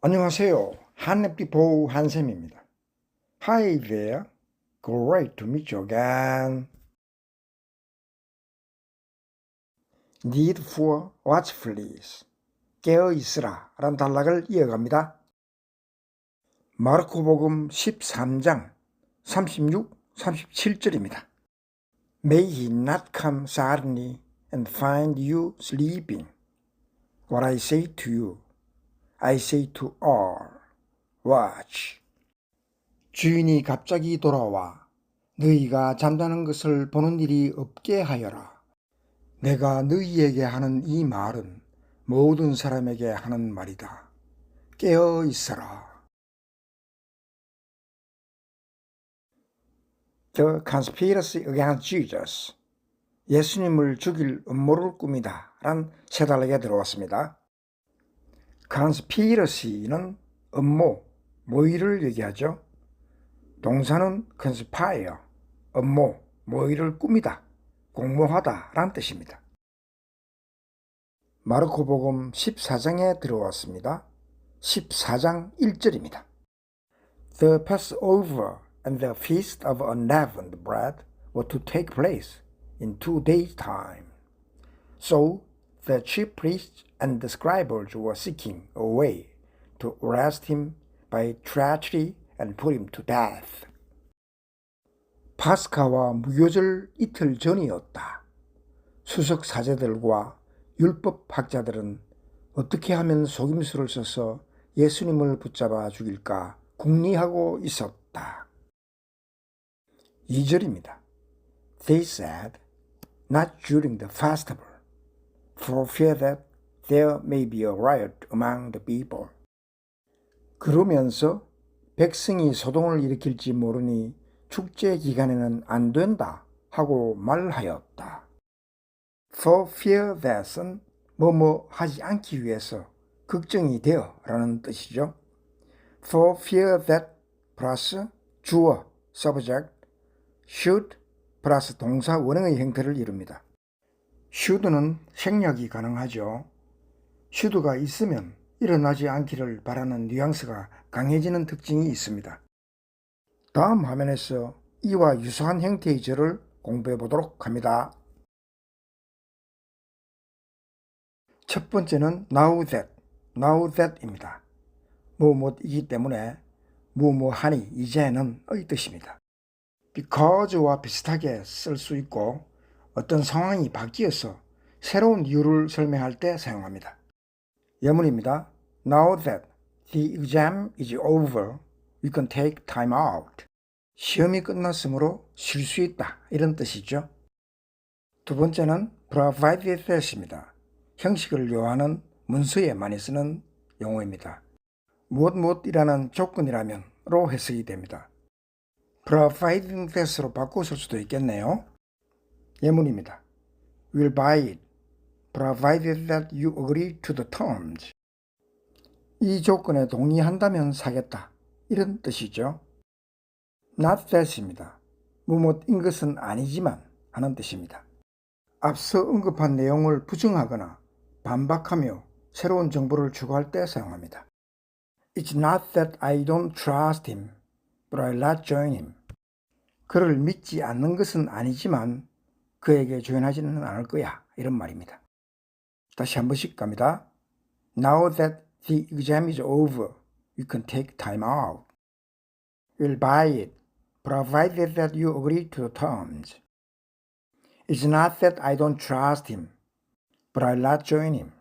안녕하세요. 한랩기 보우 한쌤입니다. Hi there. Great to meet you again. Need for watchfulness. 깨어있으라 라는 단락을 이어갑니다. 마르코복음 13장 36, 37절입니다. May he not come suddenly and find you sleeping. What I say to you, I say to all. Watch. 주인이 갑자기 돌아와 너희가 잠자는 것을 보는 일이 없게 하여라. 내가 너희에게 하는 이 말은 모든 사람에게 하는 말이다. 깨어 있어라. The conspiracy against Jesus. 예수님을 죽일 음모를 꾸미다 란 세 단락에 들어왔습니다. conspiracy는 음모, 모의를 얘기하죠. 동사는 conspire, 음모, 모의를 꾸미다, 공모하다 라는 뜻입니다. 마르코복음 14장에 들어왔습니다. 14장 1절입니다. The Passover and the Feast of Unleavened Bread were to take place in 2 days' time. So the chief priests and the scribes were seeking a way to arrest him by treachery and put him to death. 파스카와 무교절 이틀 전이었다. 수석 사제들과 율법 학자들은 어떻게 하면 속임수를 써서 예수님을 붙잡아 죽일까 궁리하고 있었다. 2절입니다. They said, not during the festival, for fear that there may be a riot among the people. 그러면서 백성이 소동을 일으킬지 모르니 축제 기간에는 안 된다 하고 말하였다. For fear that은 뭐뭐 하지 않기 위해서 걱정이 되어 라는 뜻이죠. For fear that 플러스 주어 subject should 플러스 동사 원형의 형태를 이룹니다. should는 생략이 가능하죠. should가 있으면 일어나지 않기를 바라는 뉘앙스가 강해지는 특징이 있습니다. 다음 화면에서 이와 유사한 형태의 절을 공부해 보도록 합니다. 첫 번째는 now that입니다. 뭐뭐이기 때문에 뭐뭐하니 이제는 의 뜻입니다. because와 비슷하게 쓸 수 있고 어떤 상황이 바뀌어서 새로운 이유를 설명할 때 사용합니다. 예문입니다. Now that the exam is over, we can take time out. 시험이 끝났으므로 쉴 수 있다 이런 뜻이죠. 두 번째는 provided that입니다. 형식을 요하는 문서에 많이 쓰는 용어입니다. 무엇이라는 조건이라면로 해석이 됩니다. providing that으로 바꿔 쓸 수도 있겠네요. 예문입니다. We'll buy it, provided that you agree to the terms. 이 조건에 동의한다면 사겠다 이런 뜻이죠. Not that입니다. 무엇인 것은 아니지만 하는 뜻입니다. 앞서 언급한 내용을 부정하거나 반박하며 새로운 정보를 추구할 때 사용합니다. It's not that I don't trust him, but I'll not join him. 그를 믿지 않는 것은 아니지만 그에게 조인하지는 않을 거야 이런 말입니다. 다시 한 번씩 갑니다. Now that the exam is over, you can take time out. We'll buy it, provided that you agree to the terms. It's not that I don't trust him, but I'll not join him.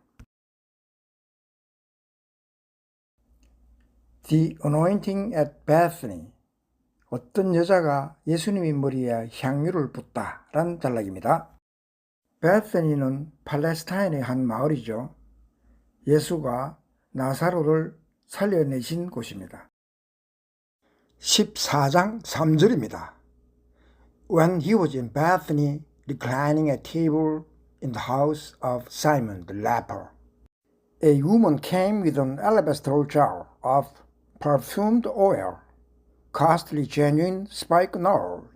The anointing at Bethany. 어떤 여자가 예수님의 머리에 향유를 붓다 라는 단락입니다. 베스니는 팔레스타인의 한 마을이죠. 예수가 나사로를 살려내신 곳입니다. 14장 3절입니다. When he was in Bethany, reclining at table in the house of Simon the leper, a woman came with an alabaster jar of perfumed oil, costly genuine spikenard.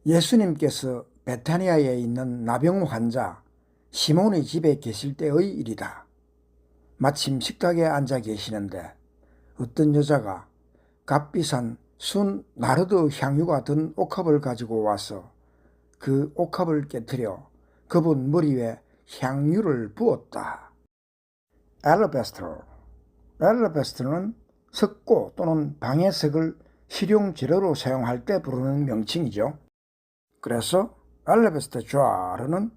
예수님께서 베타니아에 있는 나병 환자 시몬의 집에 계실 때의 일이다. 마침 식탁에 앉아 계시는데 어떤 여자가 값비싼 순 나르드 향유가 든 옥합을 가지고 와서 그 옥합을 깨뜨려 그분 머리 위에 향유를 부었다. 알라베스터는 석고 또는 방해석을 실용재료로 사용할 때 부르는 명칭이죠. 그래서 알라베스터 자르는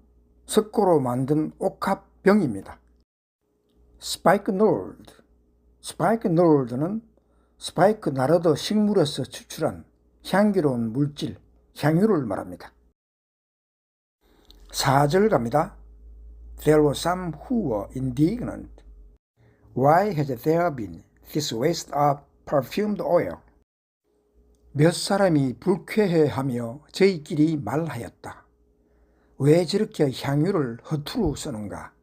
석고로 만든 옥합병입니다. 스파이크놀드는 스파이크 나르드 식물에서 추출한 향기로운 물질, 향유를 말합니다. 4절 갑니다. There were some who were indignant. Why has there been this waste of perfumed oil? 몇 사람이 불쾌해하며 저희끼리 말하였다. 왜 저렇게 향유를 허투루 쓰는가?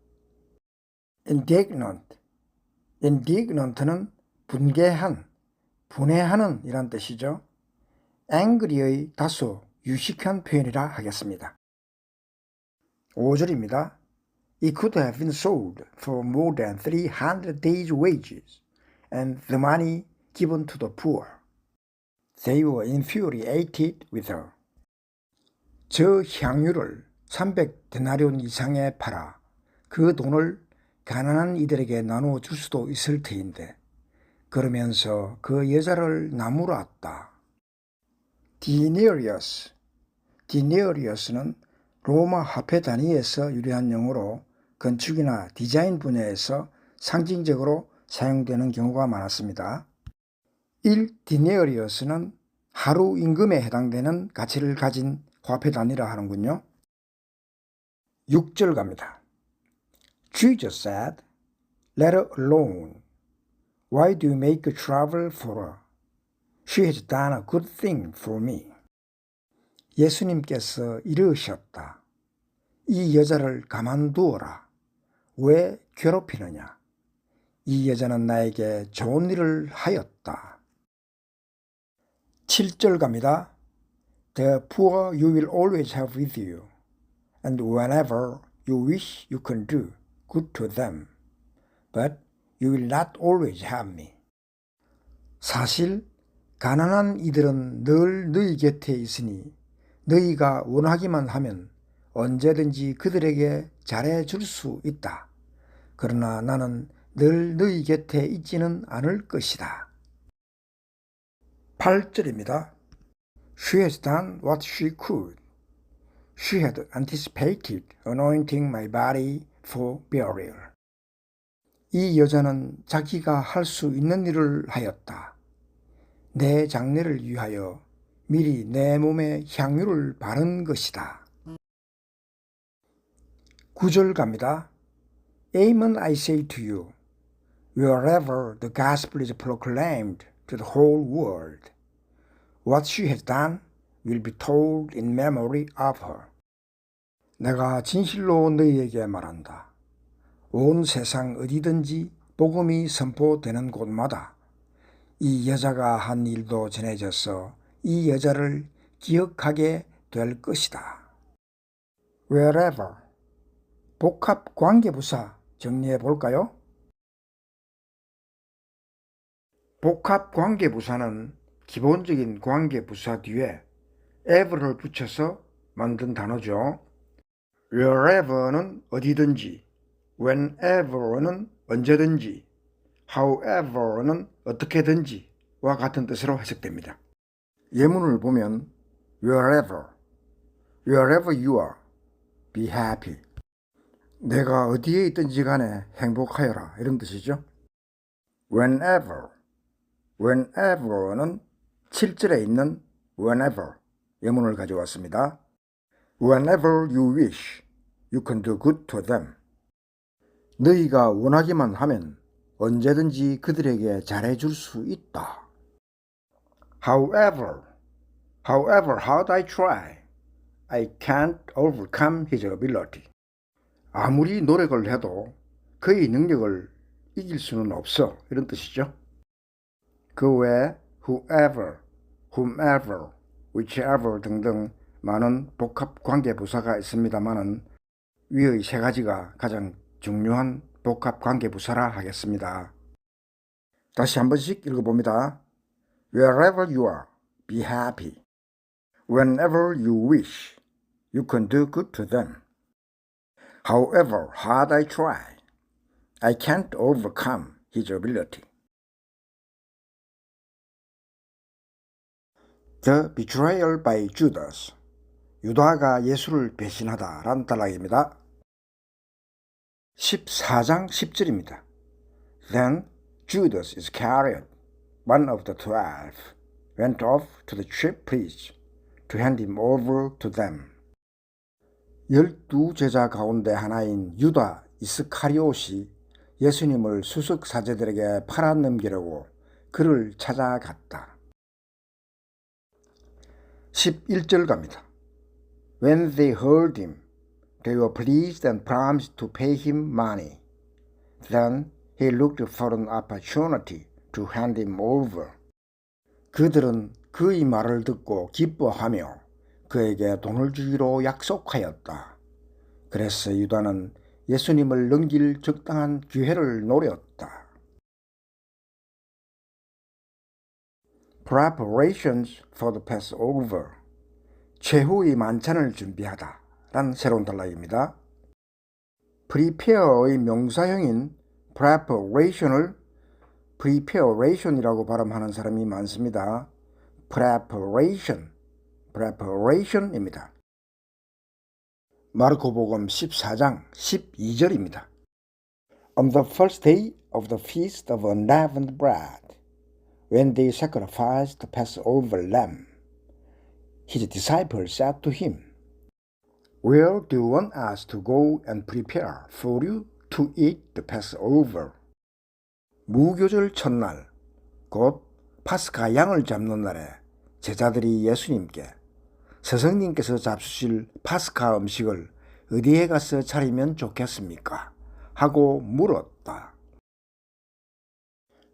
indignant는 분해하는 이란 뜻이죠. angry의 다소 유식한 표현이라 하겠습니다. 5절입니다. It could have been sold for more than 300 days' wages and the money given to the poor. They were infuriated with her. 저 향유를 300데나리온 이상에 팔아 그 돈을 가난한 이들에게 나누어 줄 수도 있을 터인데 그러면서 그 여자를 나무랐다. 디네리어스는 로마 화폐 단위에서 유래한 용어로 건축이나 디자인 분야에서 상징적으로 사용되는 경우가 많았습니다. 1디네리어스는 하루 임금에 해당되는 가치를 가진 화폐 단위라 하는군요. 6절 갑니다. Jesus said, Let her alone. Why do you make trouble for her? She has done a good thing for me. 예수님께서 이르셨다. 이 여자를 가만두어라. 왜 괴롭히느냐? 이 여자는 나에게 좋은 일을 하였다. 7절 갑니다. The poor you will always have with you, and whenever you wish you can do good to them, but you will not always have me. 사실 가난한 이들은 늘 너희 곁에 있으니 너희가 원하기만 하면 언제든지 그들에게 잘해줄 수 있다. 그러나 나는 늘 너희 곁에 있지는 않을 것이다. 8절입니다. She has done what she could. She had anticipated anointing my body for burial. 이 여자는 자기가 할 수 있는 일을 하였다. 내 장례를 위하여 미리 내 몸에 향유를 바른 것이다. 9절 갑니다. Amen I say to you, wherever the gospel is proclaimed to the whole world, what she has done will be told in memory of her. 내가 진실로 너희에게 말한다. 온 세상 어디든지 복음이 선포되는 곳마다 이 여자가 한 일도 전해져서 이 여자를 기억하게 될 것이다. Wherever 복합 관계부사 정리해 볼까요? 복합 관계부사는 기본적인 관계부사 뒤에 ever를 붙여서 만든 단어죠. Wherever는 어디든지, whenever는 언제든지, however는 어떻게든지와 같은 뜻으로 해석됩니다. 예문을 보면 wherever you are, be happy. 내가 어디에 있든지 간에 행복하여라 이런 뜻이죠. whenever는 7절에 있는 whenever 예문을 가져왔습니다. Whenever you wish, you can do good to them. 너희가 원하기만 하면 언제든지 그들에게 잘해줄 수 있다. However, how'd I try? I can't overcome his ability. 아무리 노력을 해도 그의 능력을 이길 수는 없어. 이런 뜻이죠. 그 외에 whoever, whomever, whichever 등등 많은 복합 관계 부사가 있습니다만은 위의 세 가지가 가장 중요한 복합 관계부사라 하겠습니다. 다시 한 번씩 읽어봅니다. Wherever you are, be happy. Whenever you wish, you can do good to them. However hard I try, I can't overcome his ability. The betrayal by Judas. 유다가 예수를 배신하다 라는 단락입니다. 14장 10절입니다. Then Judas Iscariot, one of the 12, went off to the chief priests to hand him over to them. 12제자 가운데 하나인 유다 이스카리옷이 예수님을 수석 사제들에게 팔아넘기려고 그를 찾아갔다. 11절 갑니다. When they heard him, they were pleased and promised to pay him money. Then he looked for an opportunity to hand him over. 그들은 그의 말을 듣고 기뻐하며 그에게 돈을 주기로 약속하였다. 그래서 유다는 예수님을 넘길 적당한 기회를 노렸다. Preparations for the Passover. 최후의 만찬을 준비하다 라는 새로운 단락입니다. prepare의 명사형인 preparation을 preparation이라고 발음하는 사람이 많습니다. preparation입니다. 마르코복음 14장 12절입니다. On the first day of the feast of unleavened bread, when they sacrificed the Passover lamb, his disciples said to him, Where do you want us to go and prepare for you to eat the Passover? 무교절 첫날, 곧 파스카 양을 잡는 날에 제자들이 예수님께 스승님께서 잡수실 파스카 음식을 어디에 가서 차리면 좋겠습니까? 하고 물었다.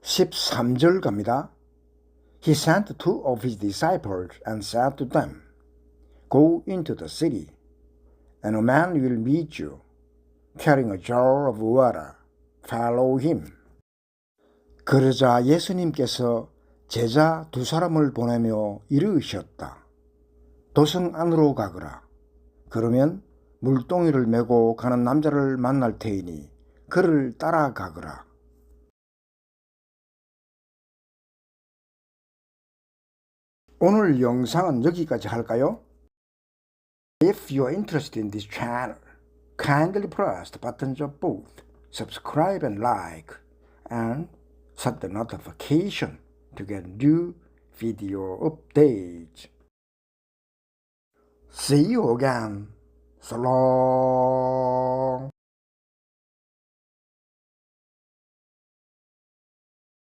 13절 갑니다. He sent two of his disciples and said to them, Go into the city, and a man will meet you, carrying a jar of water. Follow him. 그러자 예수님께서 제자 두 사람을 보내며 이르셨다. 도성 안으로 가거라. 그러면 물동이를 메고 가는 남자를 만날 테이니 그를 따라가거라. 오늘 영상은 여기까지 할까요? If you are interested in this channel, kindly press the buttons of both subscribe and like, and set the notification to get new video updates. See you again. So long.